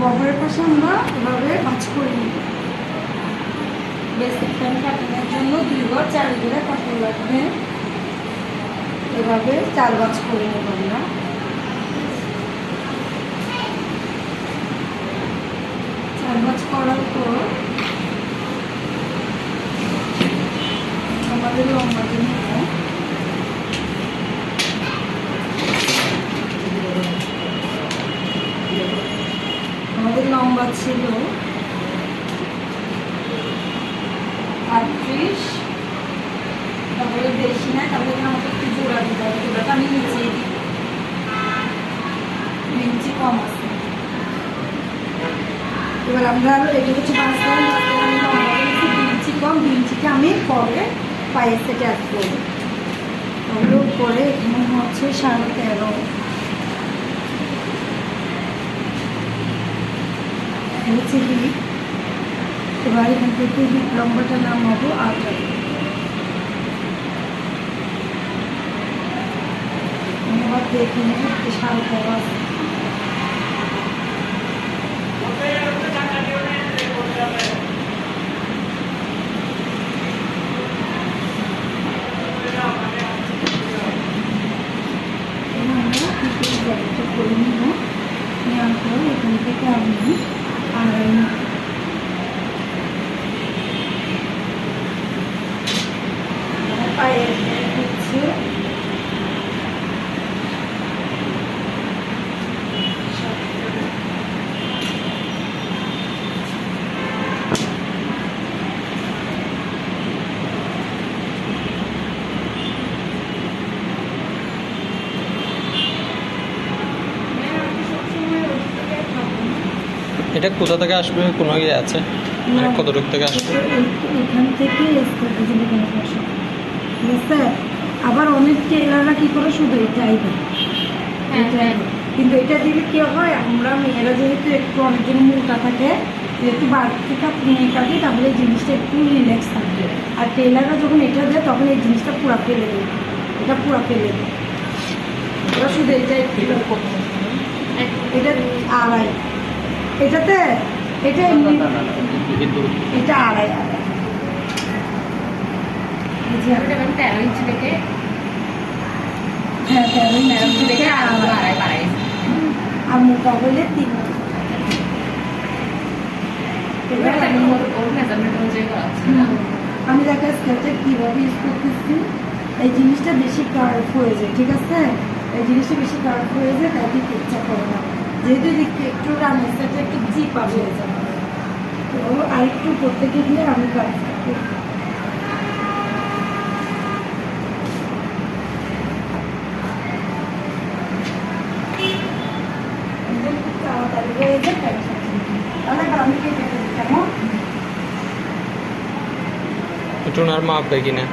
কভারের পাশে আমরা এভাবে ভাঁজ করে নিব। বেসিক প্যান্ট কাটিংয়ের জন্য 2 গজ 4 করে কাপড় লাগবে। এভাবে 4 ভাঁজ করে নেব আমরা। ভাঁজ করার পর আমাদের লম্বাটা নিব। আমাদের লম্বা ছিল 38, তারপরে বেশি না, তারপরে আমাকে একটু জোড়া দিতে হবে। জোড়াটা আমি নিচেই দিই, 2 ইঞ্চি কম আছে। এবার আমরা এটা হচ্ছে বাঁচলাম, আমি লম্বা 2 ইঞ্চি কম, 2 ইঞ্চিকে আমি পরে পায়ের সেটে অ্যাড করবো। তাহলে পরে এখানে হচ্ছে 13.5 হচ্ছে হিপ। এবার এখান থেকে হিপ লম্বাটা নামাবো 8। এবার দেখে নেব 13.5 আছে। করে নিব, নেওয়ার পর এখান থেকে আমি পায়ের হচ্ছে এটা কোথা থেকে আসবে, কোনো ইয়ে আছে কতটুক থেকে আসবে? এখান থেকে আবার অনেক টেলাররা কি করে শুধু এটাই দেয়, কিন্তু এটা দিলে কি হয়, আমরা মেয়েরা যেহেতু একটু অনেকজন মোটা থাকে, যেহেতু বাড়তি নিয়ে কাটে, তাহলে এই জিনিসটা একটু রিল্যাক্স থাকবে। আর টেলাররা যখন এটা দেয় তখন এই জিনিসটা পুরা ফেলে দেবে, এটা পুরা ফেলে দেবে। ওরা শুধু এটা একটু এটা 2.5, এটাতে এটা এমনি এটা 2.5 13 ইঞ্চি থেকে, হ্যাঁ 13 ইঞ্চি থেকে 2.5 আর মোটা হলে 3। আমি দেখা স্কেলটা কীভাবে ইউজ করতেছি, এই জিনিসটা বেশি কার্ভ হয়ে যায়, ঠিক আছে, এই জিনিসটা বেশি কার্ভ হয়ে যায়, তাই দিতে ইচ্ছা করে না। যেহেতু একটু রানের সাথে একটু জিপা হয়ে যাবে, তো আরেকটু করতে গিয়ে আমি কার্ভ করি। তাড়াতাড়ি হয়ে যায়, তাহলে আমি কেটে ফেলি কেমন একটু আর মাপবে কিনা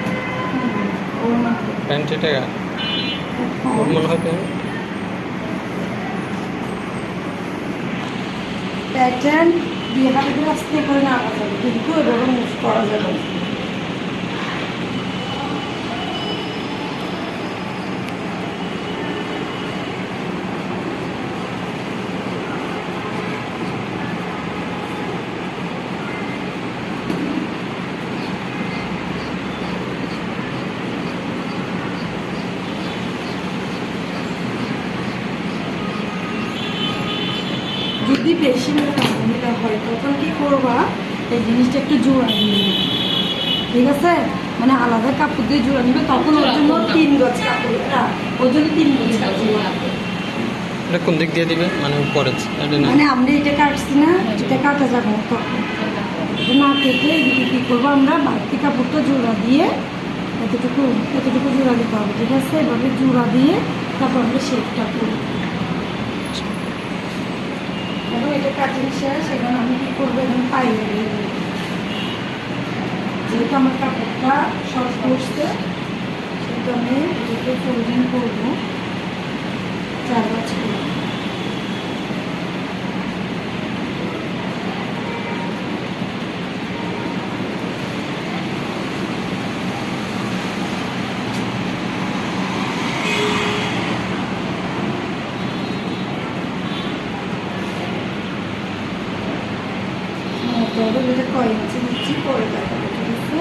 প্যান্ট? এটা ওর মনে হয় প্যাটার্ন দিয়ে হাতে করে আস্তে করে নামা যাবে, কিন্তু এভাবে মুভ করা যাবে না। যদি বেশি মহিলা হয় তখন কি করবা, এই জিনিসটা একটু জোড়া দিয়ে নেবে, ঠিক আছে, মানে আলাদা কাপড় দিয়ে জোড়া নেবে, তখন ওর জন্য 3 গজ কাপড়, ওর জন্য 3 গজ কাপড় লাগবে। এটা কোন দিক দিয়ে দিবে, মানে উপরে? মানে আমরা এটা কাটছি না, এটা কাটা যাবে না, তখন না কেটে এদিকে কী করবো, আমরা বাড়তি কাপড়টা জোড়া দিয়ে এতটুকু জোড়া দিতে হবে, ঠিক আছে, এভাবে জোড়া দিয়ে তারপর আমরা শেপটা করবো। এবং এটা কাটিং শেষ, এখন আমি কী করবো, এখন পায়ে দিয়ে দেবো। যেহেতু আমার কাপড়টা শর্ট পড়ছে, সেহেতু আমি এটাকে ফোল্ডিং করবো 4 ভাঁজ করে। হবে, যেটা কয় ইঞ্চি নিচ্ছি পরে দেখাবো, ঠিক আছে?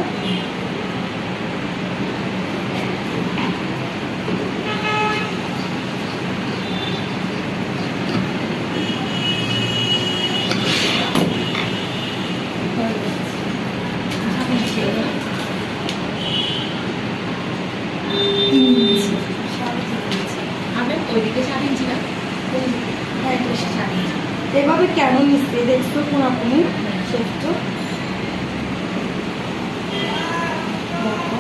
তিন ইঞ্চি, 3.5 ইঞ্চি। আমি ওইদিকে 7 ইঞ্চি না হ্যাঁ, এটা 7 ইঞ্চি। এভাবে কেন নিচ্ছে দেখছো কোনাকুনি শেষ তো দেখো